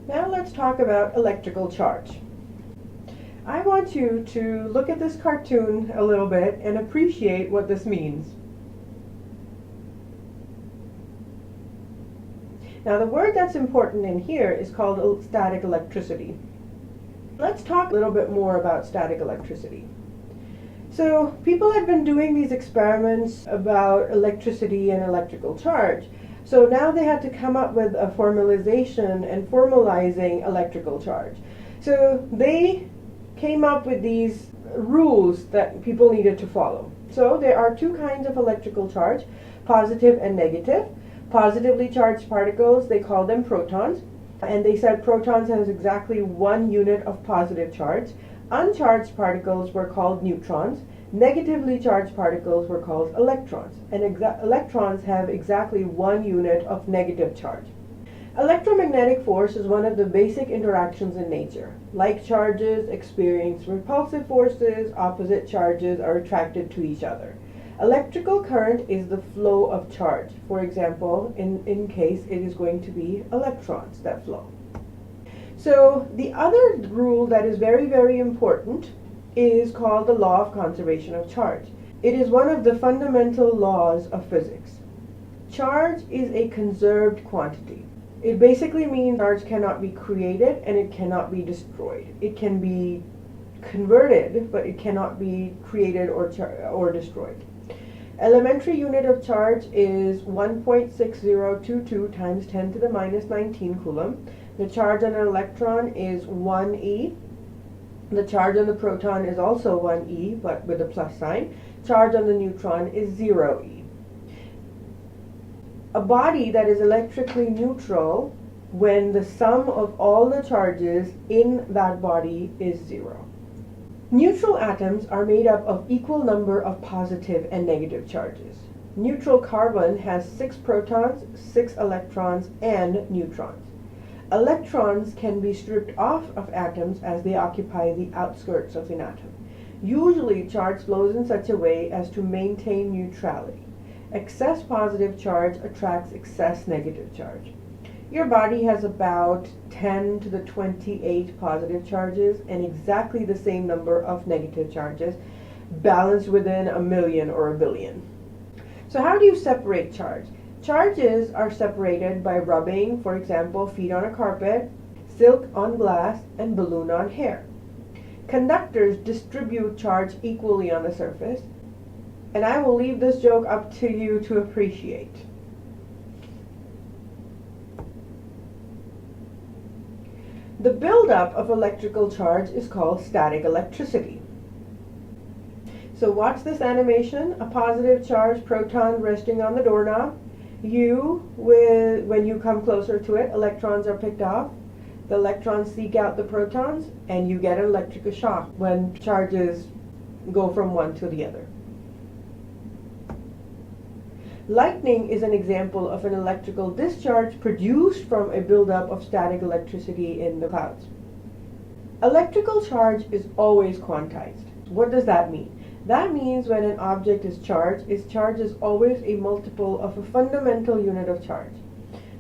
Now let's talk about electrical charge. I want you to look at this cartoon a little bit and appreciate what this means. Now the word that's important in here is called static electricity. Let's talk a little bit more about static electricity. So people have been doing these experiments about electricity and electrical charge. So now they had to come up with a formalization and formalizing electrical charge. So they came up with these rules that people needed to follow. So there are two kinds of electrical charge, positive and negative. Positively charged particles, they call them protons, and they said protons has exactly 1 unit of positive charge. Uncharged particles were called neutrons. Negatively charged particles were called electrons, and electrons have exactly 1 unit of negative charge. Electromagnetic force is one of the basic interactions in nature. Like charges experience repulsive forces, opposite charges are attracted to each other. Electrical current is the flow of charge. For example, in case it is going to be electrons that flow. So the other rule that is very, very important is called the law of conservation of charge. It is one of the fundamental laws of physics. Charge is a conserved quantity. It basically means charge cannot be created and it cannot be destroyed. It can be converted, but it cannot be created or destroyed. Elementary unit of charge is 1.6022 times 10 to the minus 19 coulomb. The charge on an electron is 1e. The charge on the proton is also 1e, but with a plus sign. Charge on the neutron is 0e. A body that is electrically neutral when the sum of all the charges in that body is 0. Neutral atoms are made up of equal number of positive and negative charges. Neutral carbon has 6 protons, 6 electrons, and neutrons. Electrons can be stripped off of atoms as they occupy the outskirts of an atom. Usually, charge flows in such a way as to maintain neutrality. Excess positive charge attracts excess negative charge. Your body has about 10 to the 28 positive charges and exactly the same number of negative charges, balanced within a million or a billion. So how do you separate charge? Charges are separated by rubbing, for example, feet on a carpet, silk on glass, and balloon on hair. Conductors distribute charge equally on the surface, and I will leave this joke up to you to appreciate. The buildup of electrical charge is called static electricity. So watch this animation, a positive charge proton resting on the doorknob. When you come closer to it, electrons are picked off. The electrons seek out the protons, and you get an electrical shock when charges go from one to the other. Lightning is an example of an electrical discharge produced from a buildup of static electricity in the clouds. Electrical charge is always quantized. What does that mean? That means when an object is charged, its charge is always a multiple of a fundamental unit of charge.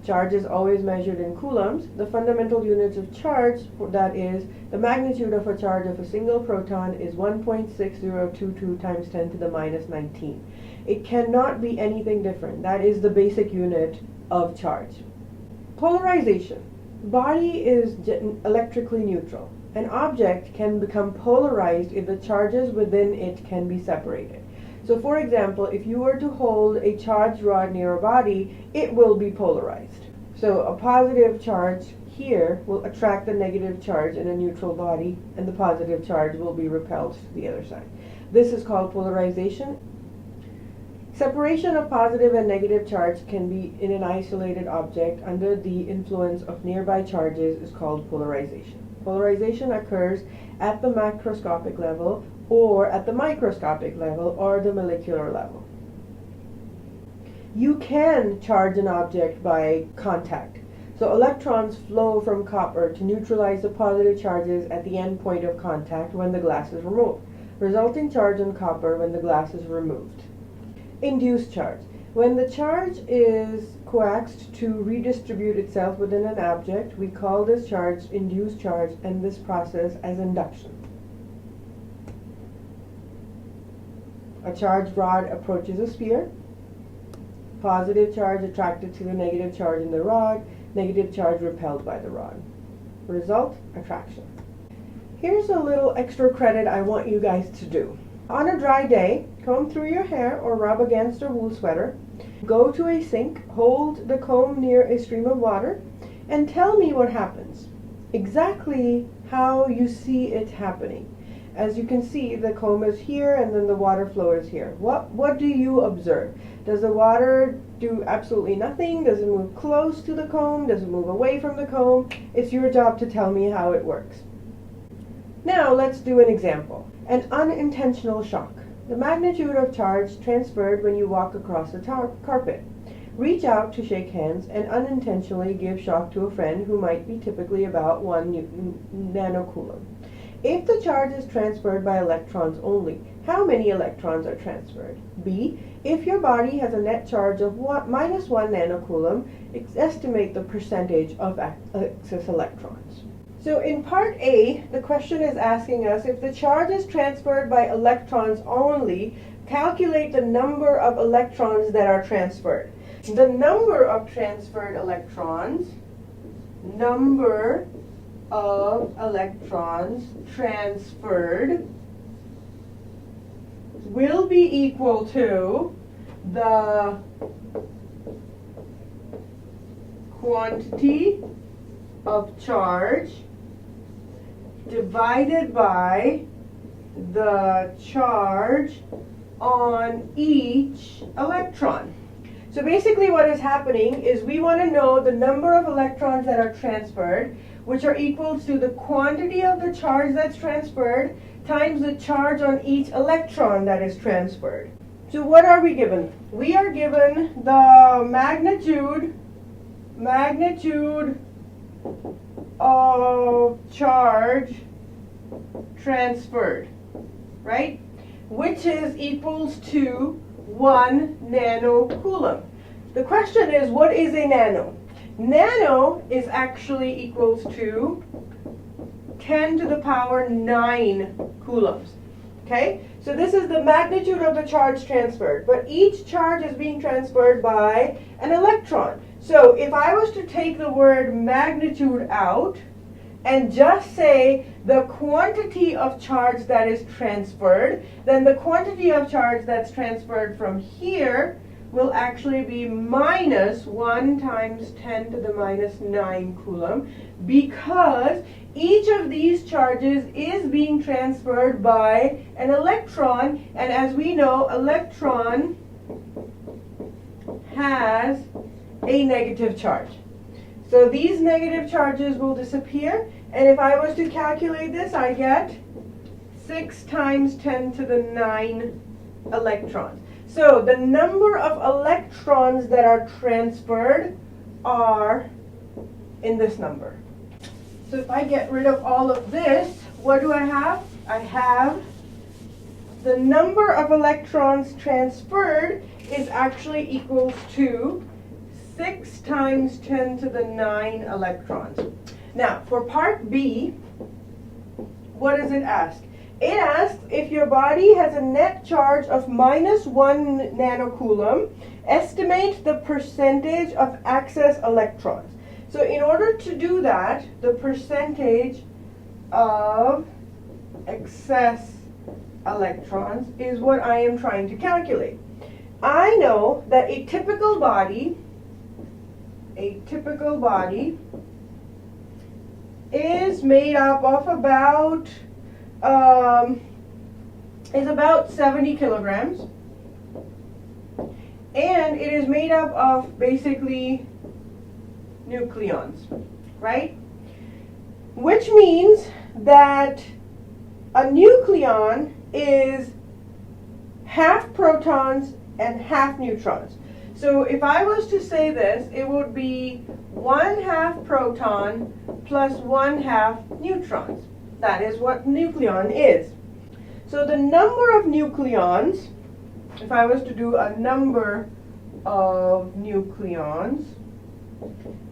Charge is always measured in coulombs. The fundamental units of charge, that is, the magnitude of a charge of a single proton, is 1.6022 times 10 to the minus 19. It cannot be anything different. That is the basic unit of charge. Polarization. Body is electrically neutral. An object can become polarized if the charges within it can be separated. So for example, if you were to hold a charged rod near a body, it will be polarized. So a positive charge here will attract the negative charge in a neutral body, and the positive charge will be repelled to the other side. This is called polarization. Separation of positive and negative charge can be in an isolated object under the influence of nearby charges is called polarization. Polarization occurs at the macroscopic level or at the microscopic level or the molecular level. You can charge an object by contact. So electrons flow from copper to neutralize the positive charges at the end point of contact when the glass is removed, resulting charge on copper when the glass is removed. Induced charge. When the charge is coaxed to redistribute itself within an object, we call this charge induced charge and this process as induction. A charged rod approaches a sphere. Positive charge attracted to the negative charge in the rod, negative charge repelled by the rod. Result, attraction. Here's a little extra credit I want you guys to do. On a dry day, comb through your hair or rub against a wool sweater. Go to a sink, hold the comb near a stream of water, and tell me what happens. Exactly how you see it happening. As you can see, the comb is here and then the water flow is here. What do you observe? Does the water do absolutely nothing? Does it move close to the comb? Does it move away from the comb? It's your job to tell me how it works. Now let's do an example. An unintentional shock. The magnitude of charge transferred when you walk across a carpet. Reach out to shake hands and unintentionally give shock to a friend who might be typically about 1 nanocoulomb. If the charge is transferred by electrons only, how many electrons are transferred? B. If your body has a net charge of minus 1 nanocoulomb, estimate the percentage of excess electrons. So in part A, the question is asking us if the charge is transferred by electrons only, calculate the number of electrons that are transferred. The number of transferred electrons, transferred will be equal to the quantity of charge divided by the charge on each electron. So basically what is happening is we want to know the number of electrons that are transferred, which are equal to the quantity of the charge that's transferred times the charge on each electron that is transferred. So what are we given? We are given the magnitude of charge transferred, right? Which is equals to 1 nanocoulomb. The question is, what is a nano? Nano is actually equals to 10 to the power 9 coulombs. Okay? So this is the magnitude of the charge transferred. But each charge is being transferred by an electron. So if I was to take the word magnitude out and just say the quantity of charge that is transferred, then the quantity of charge that's transferred from here will actually be minus 1 times 10 to the minus 9 coulomb, because each of these charges is being transferred by an electron, and as we know, electron has a negative charge. So these negative charges will disappear, and if I was to calculate this, I get 6 times 10 to the 9 electrons. So the number of electrons that are transferred are in this number. So if I get rid of all of this, what do I have? I have the number of electrons transferred is actually equals to 6 times 10 to the 9 electrons. Now, for part B, what does it ask? It asks if your body has a net charge of minus 1 nanocoulomb, estimate the percentage of excess electrons. So in order to do that, the percentage of excess electrons is what I am trying to calculate. I know that a typical body is made up of about 70 kilograms, and it is made up of basically nucleons, right? Which means that a nucleon is half protons and half neutrons. So if I was to say this, it would be 1/2 proton plus 1/2 neutrons. That is what nucleon is. So the number of nucleons, if I was to do a number of nucleons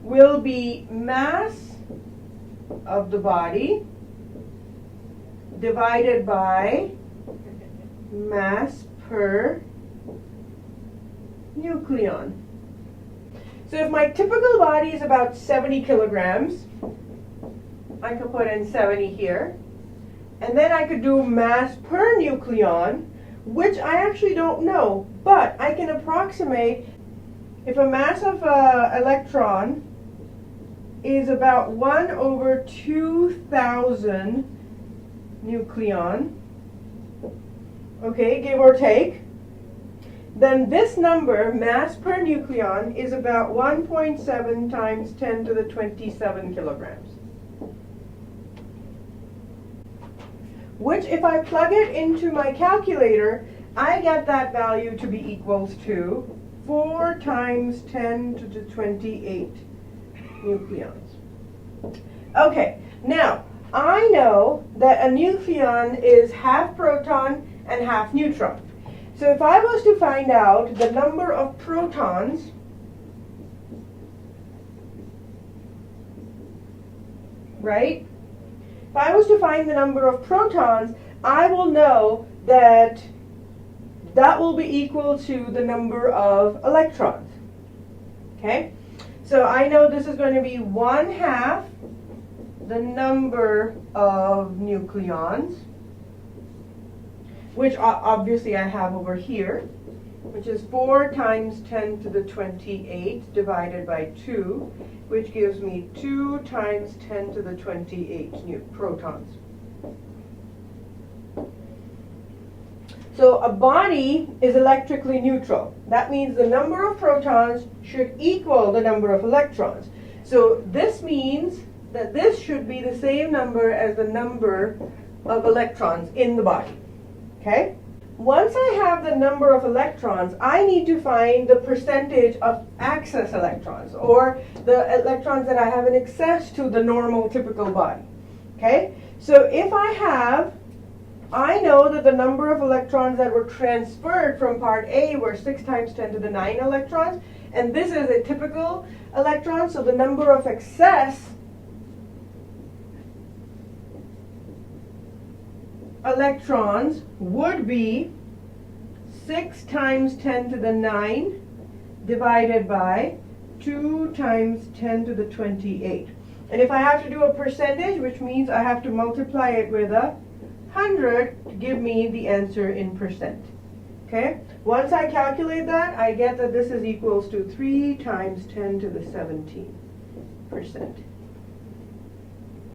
will be mass of the body divided by mass per nucleon. So if my typical body is about 70 kilograms, I could put in 70 here. And then I could do mass per nucleon, which I actually don't know, but I can approximate if a mass of an electron is about 1 over 2,000 nucleon, okay, give or take, then this number, mass per nucleon, is about 1.7 times 10 to the 27 kilograms. Which, if I plug it into my calculator, I get that value to be equals to 4 times 10 to the 28 nucleons. Okay, now, I know that a nucleon is half proton and half neutron. So if I was to find out the number of protons right? If I was to find the number of protons, I will know that that will be equal to the number of electrons. Okay? So I know this is going to be 1/2 the number of nucleons, which obviously I have over here, which is 4 times 10 to the 28 divided by 2, which gives me 2 times 10 to the 28 protons. So a body is electrically neutral. That means the number of protons should equal the number of electrons. So this means that this should be the same number as the number of electrons in the body. Okay? Once I have the number of electrons, I need to find the percentage of excess electrons, or the electrons that I have in excess to the normal typical body. Okay? So if I know that the number of electrons that were transferred from part A were 6 times 10 to the 9 electrons, and this is a typical electron, so the number of excess electrons would be 6 times 10 to the 9 divided by 2 times 10 to the 28. And if I have to do a percentage, which means I have to multiply it with 100 to give me the answer in percent. Okay? Once I calculate that, I get that this is equals to 3 times 10 to the 17%.